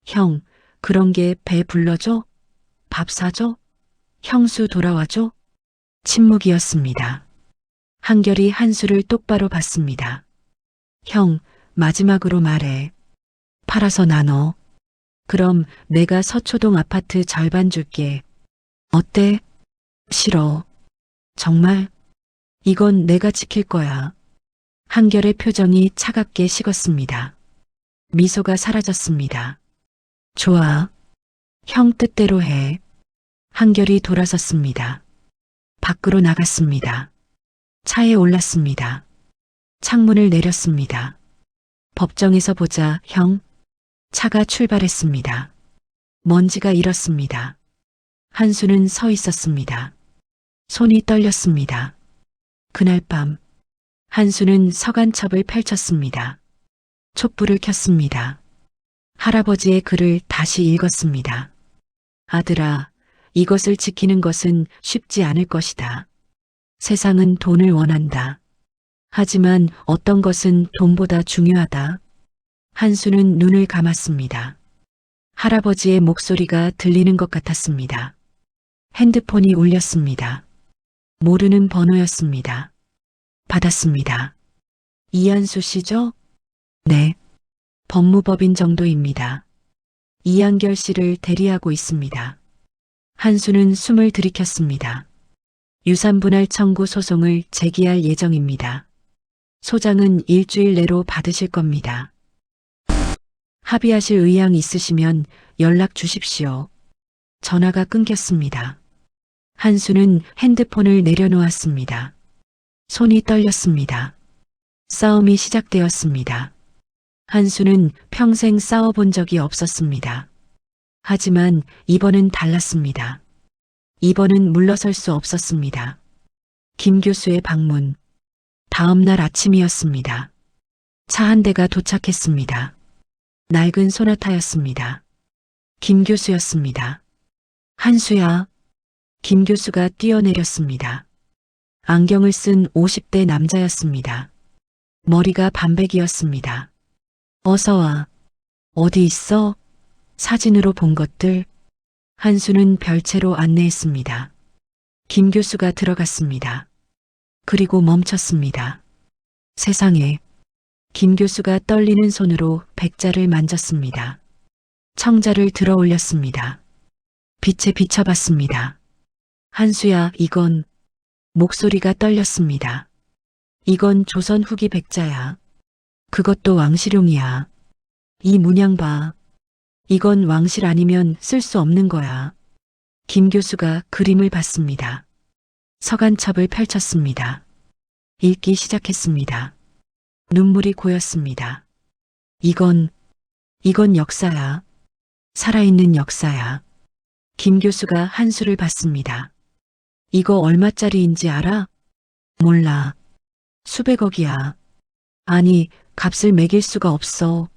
형, 그런 게 배 불러줘? 밥 사줘? 형수 돌아와줘? 침묵이었습니다. 한결이 한수를 똑바로 봤습니다. 형, 마지막으로 말해. 팔아서 나눠. 그럼 내가 서초동 아파트 절반 줄게. 어때? 싫어. 정말? 이건 내가 지킬 거야. 한결의 표정이 차갑게 식었습니다. 미소가 사라졌습니다. 좋아. 형 뜻대로 해. 한결이 돌아섰습니다. 밖으로 나갔습니다. 차에 올랐습니다. 창문을 내렸습니다. 법정에서 보자, 형. 차가 출발했습니다. 먼지가 일었습니다. 한수는 서 있었습니다. 손이 떨렸습니다. 그날 밤 한수는 서간첩을 펼쳤습니다. 촛불을 켰습니다. 할아버지의 글을 다시 읽었습니다. 아들아, 이것을 지키는 것은 쉽지 않을 것이다. 세상은 돈을 원한다. 하지만 어떤 것은 돈보다 중요하다. 한수는 눈을 감았습니다. 할아버지의 목소리가 들리는 것 같았습니다. 핸드폰이 울렸습니다. 모르는 번호였습니다. 받았습니다. 이한수 씨죠? 네. 법무법인 정도입니다. 이한결 씨를 대리하고 있습니다. 한수는 숨을 들이켰습니다. 유산분할 청구 소송을 제기할 예정입니다. 소장은 일주일 내로 받으실 겁니다. 합의하실 의향 있으시면 연락 주십시오. 전화가 끊겼습니다. 한수는 핸드폰을 내려놓았습니다. 손이 떨렸습니다. 싸움이 시작되었습니다. 한수는 평생 싸워본 적이 없었습니다. 하지만 이번은 달랐습니다. 이번은 물러설 수 없었습니다. 김 교수의 방문. 다음 날 아침이었습니다. 차 한 대가 도착했습니다. 낡은 소나타였습니다. 김 교수였습니다. 한수야. 김 교수가 뛰어내렸습니다. 안경을 쓴 50대 남자였습니다. 머리가 반백이었습니다. 어서 와. 어디 있어? 사진으로 본 것들. 한수는 별채로 안내했습니다. 김 교수가 들어갔습니다. 그리고 멈췄습니다. 세상에. 김 교수가 떨리는 손으로 백자를 만졌습니다. 청자를 들어 올렸습니다. 빛에 비춰봤습니다. 한수야, 이건. 목소리가 떨렸습니다. 이건 조선 후기 백자야. 그것도 왕실용이야. 이 문양 봐. 이건 왕실 아니면 쓸 수 없는 거야. 김 교수가 그림을 봤습니다. 서간첩을 펼쳤습니다. 읽기 시작했습니다. 눈물이 고였습니다. 이건 역사야. 살아있는 역사야. 김 교수가 한수를 봤습니다. 이거 얼마짜리인지 알아? 몰라. 수백억이야. 아니, 값을 매길 수가 없어.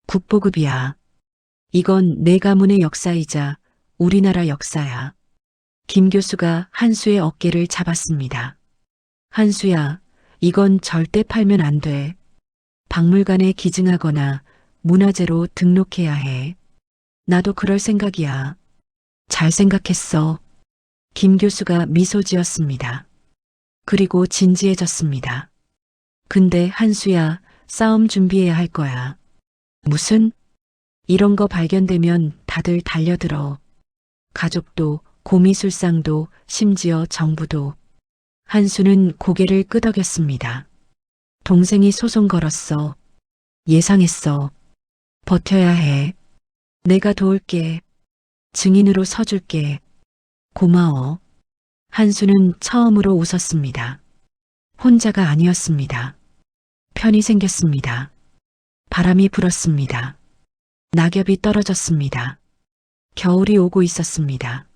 국보급이야. 이건 내 가문의 역사이자 우리나라 역사야. 김 교수가 한수의 어깨를 잡았습니다. 한수야, 이건 절대 팔면 안 돼. 박물관에 기증하거나 문화재로 등록해야 해. 나도 그럴 생각이야. 잘 생각했어. 김 교수가 미소 지었습니다. 그리고 진지해졌습니다. 근데 한수야, 싸움 준비해야 할 거야. 무슨? 이런 거 발견되면 다들 달려들어. 가족도, 고미술상도, 심지어 정부도. 한수는 고개를 끄덕였습니다. 동생이 소송 걸었어. 예상했어. 버텨야 해. 내가 도울게. 증인으로 서줄게. 고마워. 한수는 처음으로 웃었습니다. 혼자가 아니었습니다. 편이 생겼습니다. 바람이 불었습니다. 낙엽이 떨어졌습니다. 겨울이 오고 있었습니다.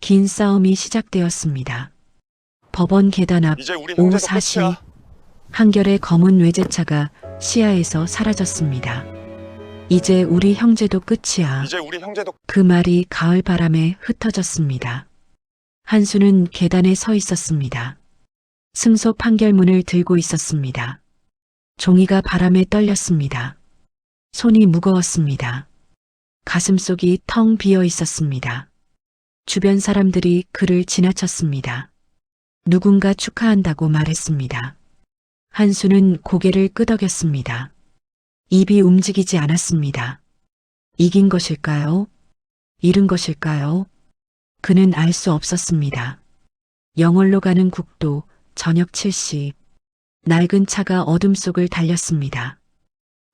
긴 싸움이 시작되었습니다. 법원 계단 앞 이제 우리 오후 형제도 4시 끝이야. 한결의 검은 외제차가 시야에서 사라졌습니다. 이제 우리 형제도 끝이야. 이제 우리 형제도 그 말이 가을 바람에 흩어졌습니다. 한수는 계단에 서 있었습니다. 승소 판결문을 들고 있었습니다. 종이가 바람에 떨렸습니다. 손이 무거웠습니다. 가슴속이 텅 비어 있었습니다. 주변 사람들이 그를 지나쳤습니다. 누군가 축하한다고 말했습니다. 한수는 고개를 끄덕였습니다. 입이 움직이지 않았습니다. 이긴 것일까요? 잃은 것일까요? 그는 알 수 없었습니다. 영월로 가는 국도, 저녁 7시. 낡은 차가 어둠 속을 달렸습니다.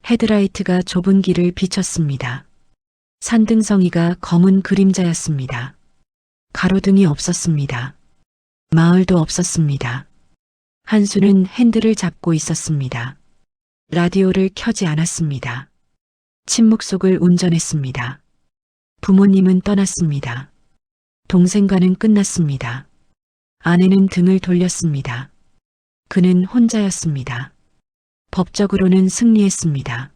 헤드라이트가 좁은 길을 비췄습니다. 산등성이가 검은 그림자였습니다. 가로등이 없었습니다. 마을도 없었습니다. 한수는 핸들을 잡고 있었습니다. 라디오를 켜지 않았습니다. 침묵 속을 운전했습니다. 부모님은 떠났습니다. 동생과는 끝났습니다. 아내는 등을 돌렸습니다. 그는 혼자였습니다. 법적으로는 승리했습니다.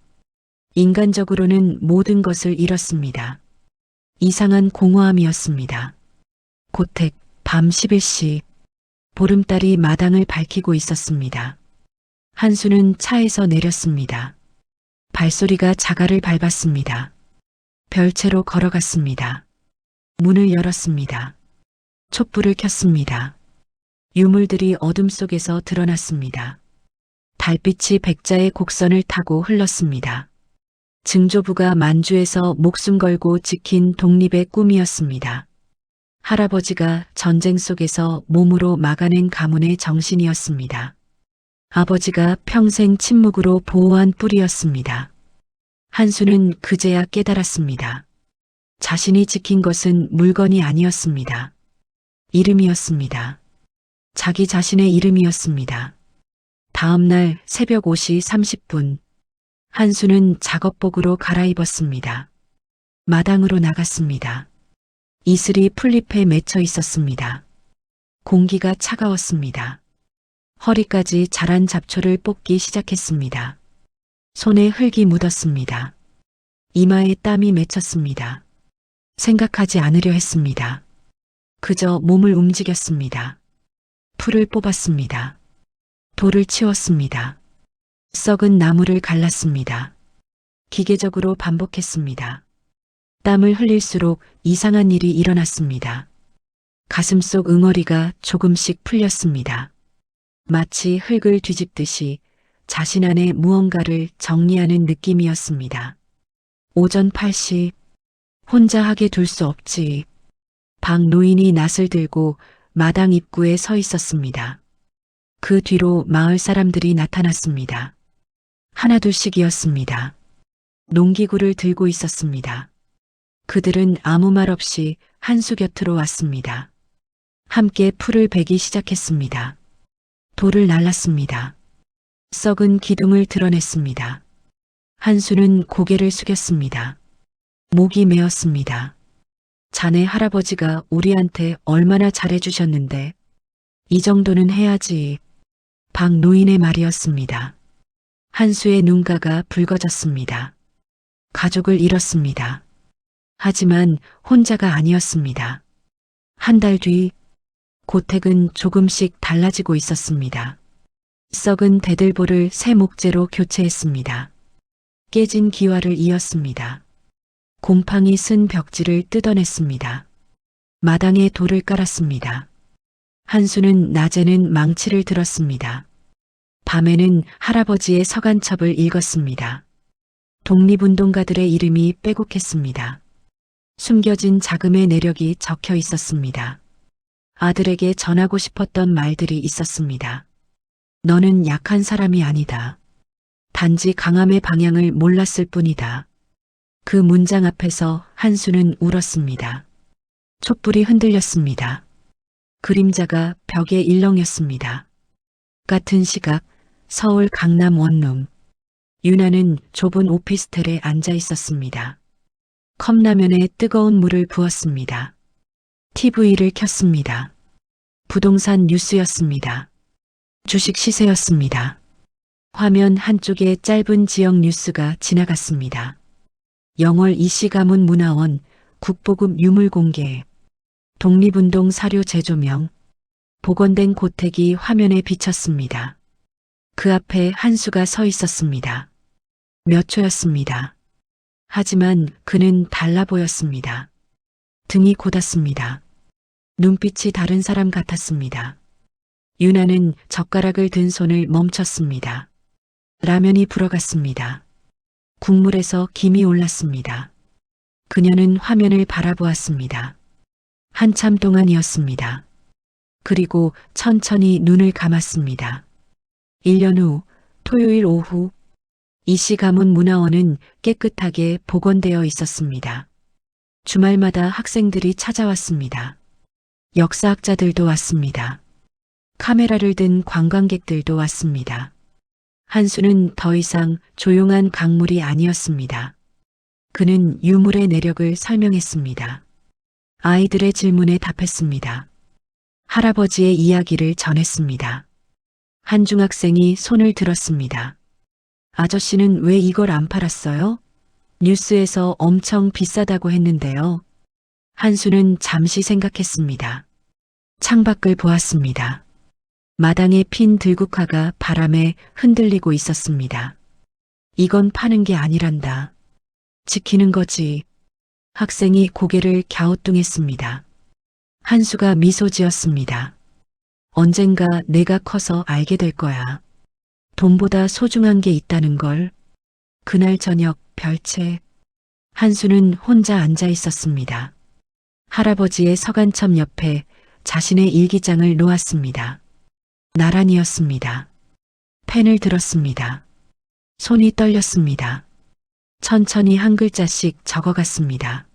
인간적으로는 모든 것을 잃었습니다. 이상한 공허함이었습니다. 고택, 밤 11시. 보름달이 마당을 밝히고 있었습니다. 한수는 차에서 내렸습니다. 발소리가 자갈을 밟았습니다. 별채로 걸어갔습니다. 문을 열었습니다. 촛불을 켰습니다. 유물들이 어둠 속에서 드러났습니다. 달빛이 백자의 곡선을 타고 흘렀습니다. 증조부가 만주에서 목숨 걸고 지킨 독립의 꿈이었습니다. 할아버지가 전쟁 속에서 몸으로 막아낸 가문의 정신이었습니다. 아버지가 평생 침묵으로 보호한 뿌리였습니다. 한수는 그제야 깨달았습니다. 자신이 지킨 것은 물건이 아니었습니다. 이름이었습니다. 자기 자신의 이름이었습니다. 다음 날 새벽 5시 30분, 한수는 작업복으로 갈아입었습니다. 마당으로 나갔습니다. 이슬이 풀잎에 맺혀 있었습니다. 공기가 차가웠습니다. 허리까지 자란 잡초를 뽑기 시작했습니다. 손에 흙이 묻었습니다. 이마에 땀이 맺혔습니다. 생각하지 않으려 했습니다. 그저 몸을 움직였습니다. 풀을 뽑았습니다. 돌을 치웠습니다. 썩은 나무를 갈랐습니다. 기계적으로 반복했습니다. 땀을 흘릴수록 이상한 일이 일어났습니다. 가슴속 응어리가 조금씩 풀렸습니다. 마치 흙을 뒤집듯이 자신 안에 무언가를 정리하는 느낌이었습니다. 오전 8시, 혼자 하게 둘 수 없지. 박 노인이 낫을 들고 마당 입구에 서 있었습니다. 그 뒤로 마을 사람들이 나타났습니다. 하나둘씩이었습니다. 농기구를 들고 있었습니다. 그들은 아무 말 없이 한수 곁으로 왔습니다. 함께 풀을 베기 시작했습니다. 돌을 날랐습니다. 썩은 기둥을 드러냈습니다. 한수는 고개를 숙였습니다. 목이 메었습니다. 자네 할아버지가 우리한테 얼마나 잘해주셨는데 이 정도는 해야지. 박 노인의 말이었습니다. 한수의 눈가가 붉어졌습니다. 가족을 잃었습니다. 하지만 혼자가 아니었습니다. 한 달 뒤, 고택은 조금씩 달라지고 있었습니다. 썩은 대들보를 새 목재로 교체했습니다. 깨진 기와를 이었습니다. 곰팡이 쓴 벽지를 뜯어냈습니다. 마당에 돌을 깔았습니다. 한수는 낮에는 망치를 들었습니다. 밤에는 할아버지의 서간첩을 읽었습니다. 독립운동가들의 이름이 빼곡했습니다. 숨겨진 자금의 내력이 적혀 있었습니다. 아들에게 전하고 싶었던 말들이 있었습니다. 너는 약한 사람이 아니다. 단지 강함의 방향을 몰랐을 뿐이다. 그 문장 앞에서 한수는 울었습니다. 촛불이 흔들렸습니다. 그림자가 벽에 일렁였습니다. 같은 시각 서울 강남 원룸. 유나는 좁은 오피스텔에 앉아 있었습니다. 컵라면에 뜨거운 물을 부었습니다. TV를 켰습니다. 부동산 뉴스였습니다. 주식 시세였습니다. 화면 한쪽에 짧은 지역 뉴스가 지나갔습니다. 영월 이씨가문 문화원 국보급 유물 공개, 독립운동 사료 재조명, 복원된 고택이 화면에 비쳤습니다. 그 앞에 한수가 서 있었습니다. 몇 초였습니다. 하지만 그는 달라 보였습니다. 등이 곧았습니다. 눈빛이 다른 사람 같았습니다. 유나는 젓가락을 든 손을 멈췄습니다. 라면이 불어갔습니다. 국물에서 김이 올랐습니다. 그녀는 화면을 바라보았습니다. 한참 동안이었습니다. 그리고 천천히 눈을 감았습니다. 1년 후 토요일 오후 이씨 가문 문화원은 깨끗하게 복원되어 있었습니다. 주말마다 학생들이 찾아왔습니다. 역사학자들도 왔습니다. 카메라를 든 관광객들도 왔습니다. 한수는 더 이상 조용한 강물이 아니었습니다. 그는 유물의 내력을 설명했습니다. 아이들의 질문에 답했습니다. 할아버지의 이야기를 전했습니다. 한 중학생이 손을 들었습니다. 아저씨는 왜 이걸 안 팔았어요? 뉴스에서 엄청 비싸다고 했는데요. 한수는 잠시 생각했습니다. 창밖을 보았습니다. 마당에 핀 들국화가 바람에 흔들리고 있었습니다. 이건 파는 게 아니란다. 지키는 거지. 학생이 고개를 갸우뚱했습니다. 한수가 미소 지었습니다. 언젠가 내가 커서 알게 될 거야. 돈보다 소중한 게 있다는 걸. 그날 저녁 별채. 한수는 혼자 앉아 있었습니다. 할아버지의 서간첩 옆에 자신의 일기장을 놓았습니다. 나란이었습니다. 펜을 들었습니다. 손이 떨렸습니다. 천천히 한 글자씩 적어갔습니다.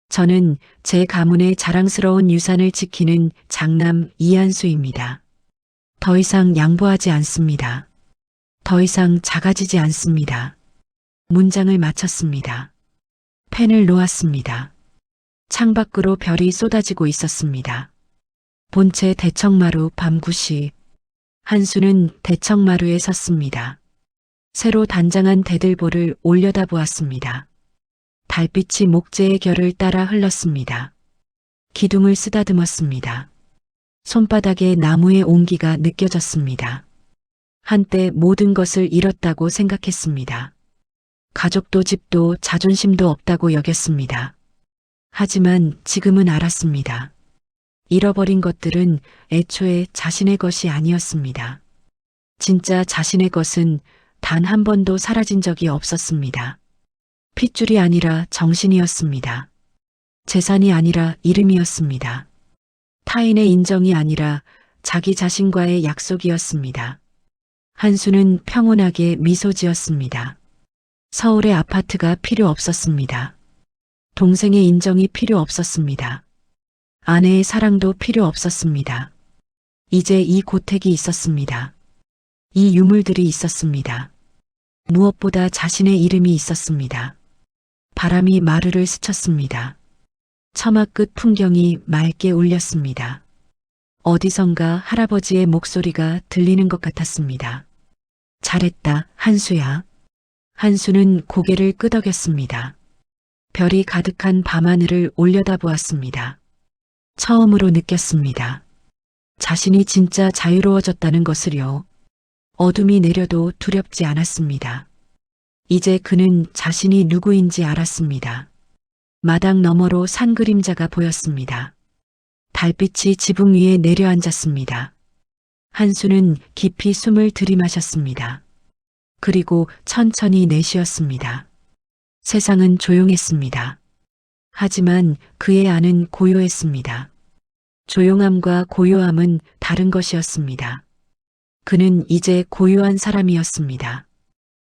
저는 제 가문의 자랑스러운 유산을 지키는 장남 이한수입니다. 더 이상 양보하지 않습니다. 더 이상 작아지지 않습니다. 문장을 마쳤습니다. 펜을 놓았습니다. 창밖으로 별이 쏟아지고 있었습니다. 본체 대청마루 밤 9시. 한수는 대청마루에 섰습니다. 새로 단장한 대들보를 올려다보았습니다. 달빛이 목재의 결을 따라 흘렀습니다. 기둥을 쓰다듬었습니다. 손바닥에 나무의 온기가 느껴졌습니다. 한때 모든 것을 잃었다고 생각했습니다. 가족도 집도 자존심도 없다고 여겼습니다. 하지만 지금은 알았습니다. 잃어버린 것들은 애초에 자신의 것이 아니었습니다. 진짜 자신의 것은 단 한 번도 사라진 적이 없었습니다. 핏줄이 아니라 정신이었습니다. 재산이 아니라 이름이었습니다. 타인의 인정이 아니라 자기 자신과의 약속이었습니다. 한수는 평온하게 미소 지었습니다. 서울의 아파트가 필요 없었습니다. 동생의 인정이 필요 없었습니다. 아내의 사랑도 필요 없었습니다. 이제 이 고택이 있었습니다. 이 유물들이 있었습니다. 무엇보다 자신의 이름이 있었습니다. 바람이 마루를 스쳤습니다. 처마 끝 풍경이 맑게 울렸습니다. 어디선가 할아버지의 목소리가 들리는 것 같았습니다. 잘했다, 한수야. 한수는 고개를 끄덕였습니다. 별이 가득한 밤하늘을 올려다보았습니다. 처음으로 느꼈습니다. 자신이 진짜 자유로워졌다는 것을요. 어둠이 내려도 두렵지 않았습니다. 이제 그는 자신이 누구인지 알았습니다. 마당 너머로 산 그림자가 보였습니다. 달빛이 지붕 위에 내려앉았습니다. 한수는 깊이 숨을 들이마셨습니다. 그리고 천천히 내쉬었습니다. 세상은 조용했습니다. 하지만 그의 안은 고요했습니다. 조용함과 고요함은 다른 것이었습니다. 그는 이제 고요한 사람이었습니다.